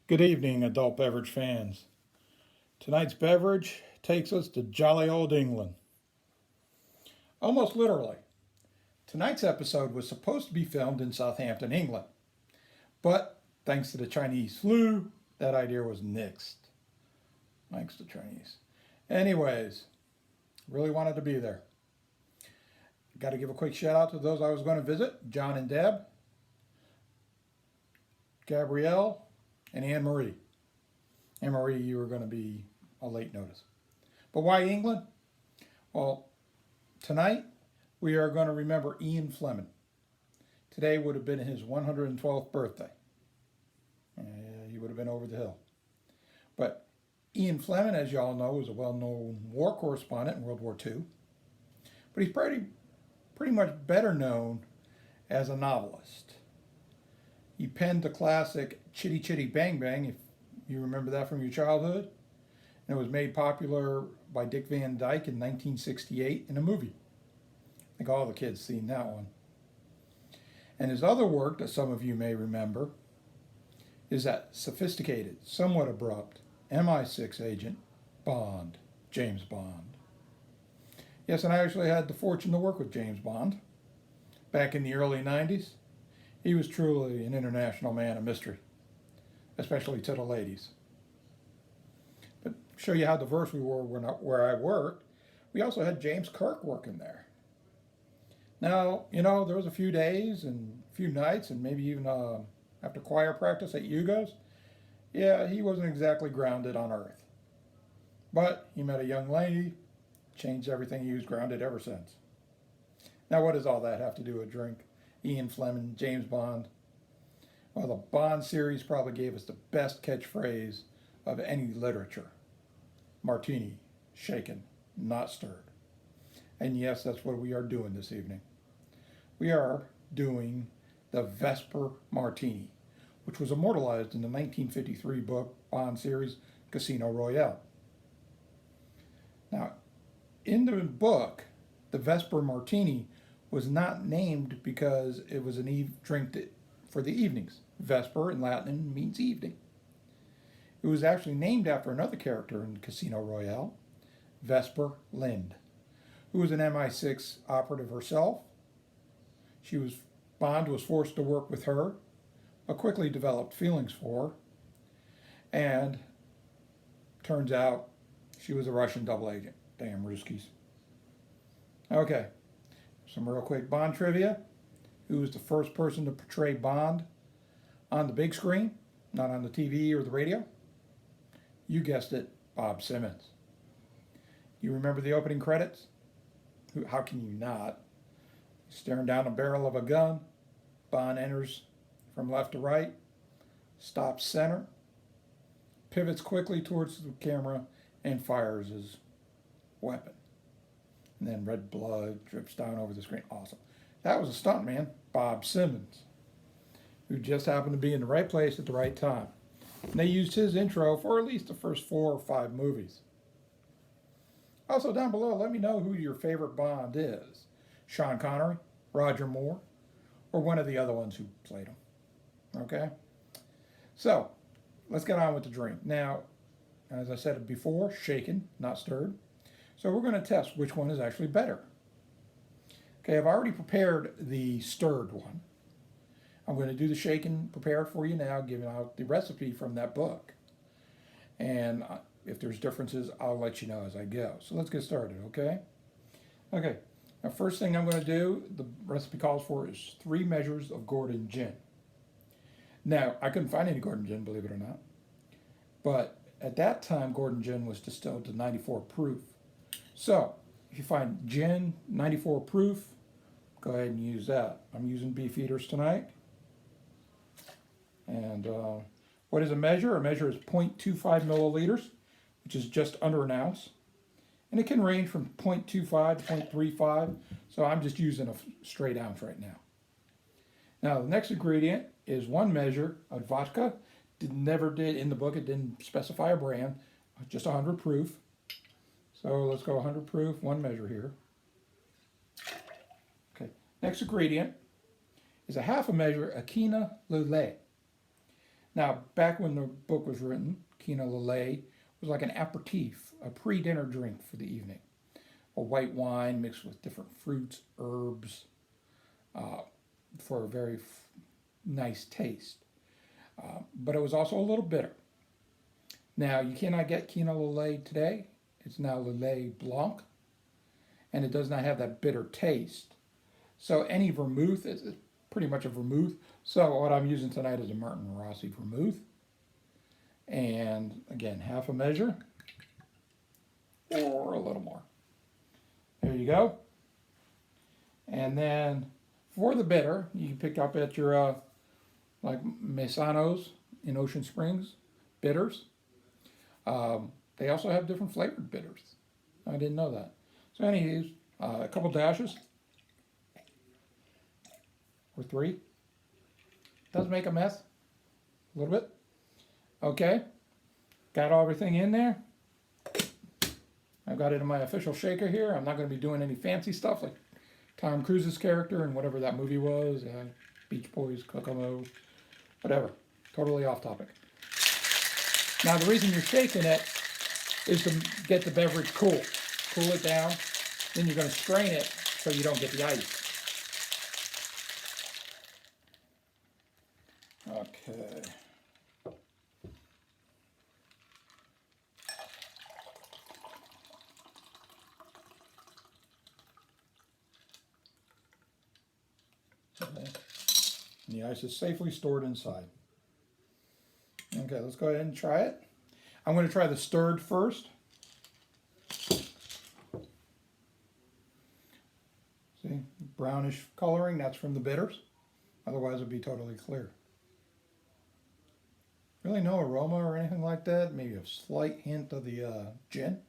Good evening, adult beverage fans. Tonight's beverage takes us to jolly old England. Almost literally. Tonight's episode was supposed to be filmed in Southampton, England, but thanks to the Chinese flu, that idea was nixed. Thanks to Chinese. Anyways, really wanted to be there. Got to give a quick shout out to those I was going to visit: John and Deb, Gabrielle, and Anne Marie. Anne Marie, you were going to be a late notice. But why England? Well, tonight we are going to remember Ian Fleming. Today would have been his 112th birthday. He would have been over the hill. But Ian Fleming, as you all know, was a well-known war correspondent in World War II. But he's pretty much better known as a novelist. He penned the classic Chitty Chitty Bang Bang, if you remember that from your childhood. And it was made popular by Dick Van Dyke in 1968 in a movie. I think all the kids seen that one. And his other work that some of you may remember is that sophisticated, somewhat abrupt MI6 agent, Bond, James Bond. Yes, and I actually had the fortune to work with James Bond back in the early 90s. He was truly an international man of mystery, especially to the ladies. But to show you how diverse we were where I worked, we also had James Kirk working there. Now, there was a few days and a few nights and maybe even after choir practice at Hugo's, yeah, he wasn't exactly grounded on earth. But he met a young lady, changed everything. He was grounded ever since. Now, what does all that have to do with drink? Ian Fleming, James Bond. Well, the Bond series probably gave us the best catchphrase of any literature. Martini, shaken, not stirred. And yes, that's what we are doing this evening. We are doing the Vesper Martini, which was immortalized in the 1953 book Bond series Casino Royale. Now, in the book, the Vesper Martini was not named because it was an drink for the evenings. Vesper in Latin means evening. It was actually named after another character in Casino Royale, Vesper Lynd, who was an MI6 operative herself. Bond was forced to work with her, but quickly developed feelings for her, and turns out she was a Russian double agent. Damn Ruskies. Okay, some real quick Bond trivia. Who was the first person to portray Bond on the big screen, not on the TV or the radio? You guessed it, Bob Simmons. You remember the opening credits? How can you not? Staring down the barrel of a gun, Bond enters from left to right, stops center, pivots quickly towards the camera, and fires his weapon. And then red blood drips down over the screen. Awesome. That was a stunt man, Bob Simmons, who just happened to be in the right place at the right time. And they used his intro for at least the first 4 or 5 movies. Also, down below, let me know who your favorite Bond is. Sean Connery, Roger Moore, or one of the other ones who played him. Okay? So, let's get on with the drink. Now, as I said before, shaken, not stirred. So we're going to test which one is actually better. Okay, I've already prepared the stirred one. I'm going to do the shaken, prepare it for you now, giving out the recipe from that book. And if there's differences, I'll let you know as I go. So let's get started, okay? Okay, now first thing I'm going to do, the recipe calls for is 3 measures of Gordon gin. Now, I couldn't find any Gordon gin, believe it or not. But at that time, Gordon gin was distilled to 94 proof. So, if you find gin 94 proof, go ahead and use that. I'm using Beefeaters tonight. And what is a measure? A measure is 0.25 milliliters, which is just under an ounce. And it can range from 0.25 to 0.35, so I'm just using a straight ounce right now. Now, the next ingredient is 1 measure of vodka. Never did in the book, it didn't specify a brand, just 100 proof. So let's go 100 proof, 1 measure here. Okay, next ingredient is a half a measure of Quina Lillet. Now, back when the book was written, Quina Lillet was like an aperitif, a pre-dinner drink for the evening. A white wine mixed with different fruits, herbs, uh, for a very nice taste. But it was also a little bitter. Now, you cannot get Quina Lillet today. It's now Lillet Blanc, and it does not have that bitter taste. So any vermouth is pretty much a vermouth. So what I'm using tonight is a Martin Rossi vermouth. And again, half a measure or a little more. There you go. And then for the bitter, you can pick up at your like Mesanos in Ocean Springs bitters. They also have different flavored bitters. I didn't know that. So anyways, a couple dashes or 3. Does make a mess a little bit. Okay, got everything in there. I've got it in my official shaker here. I'm not going to be doing any fancy stuff like Tom Cruise's character and whatever that movie was, Beach Boys, Kokomo, whatever. Totally off topic. Now the reason you're shaking it is to get the beverage cool. Cool it down. Then you're going to strain it so you don't get the ice. Okay. Okay. And the ice is safely stored inside. Okay, let's go ahead and try it. I'm going to try the stirred first. See, brownish coloring, that's from the bitters. Otherwise it would be totally clear. Really no aroma or anything like that. Maybe a slight hint of the gin.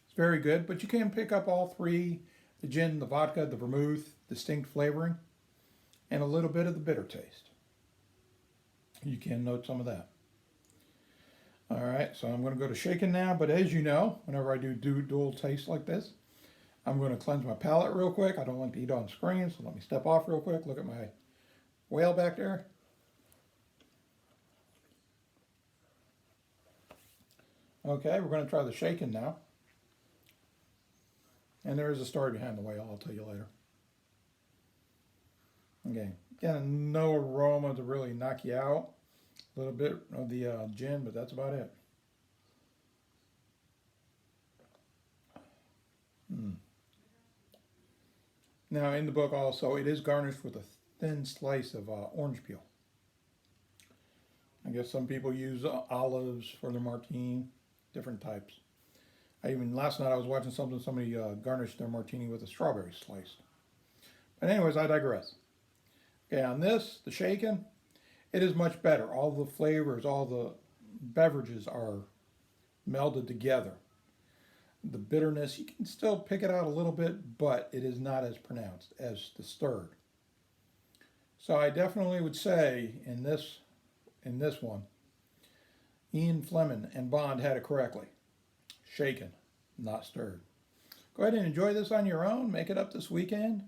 It's very good, but you can pick up all 3, the gin, the vodka, the vermouth, distinct flavoring, and a little bit of the bitter taste. You can note some of that. All right, so I'm going to go to shaking now, but as you know, whenever I do dual taste like this, I'm going to cleanse my palate real quick. I don't like to eat on screen, so let me step off real quick. Look at my whale back there. Okay, we're going to try the shaking now. And there is a story behind the whale, I'll tell you later. Okay, again, no aroma to really knock you out. A little bit of the gin, but that's about it. Now in the book also, it is garnished with a thin slice of orange peel. I guess some people use olives for their martini, different types. Last night I was watching something, somebody garnished their martini with a strawberry slice. But anyways, I digress. Okay, on this, the shaken, it is much better. All the flavors, all the beverages are melded together. The bitterness, you can still pick it out a little bit, but it is not as pronounced as the stirred. So I definitely would say in this one, Ian Fleming and Bond had it correctly. Shaken, not stirred. Go ahead and enjoy this on your own. Make it up this weekend.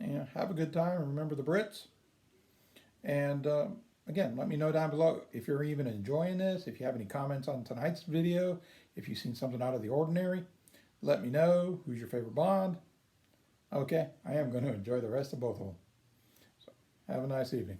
And have a good time. Remember the Brits. And again, let me know down below if you're even enjoying this. If you have any comments on tonight's video. If you've seen something out of the ordinary. Let me know. Who's your favorite Bond? Okay, I am going to enjoy the rest of both of them. So, have a nice evening.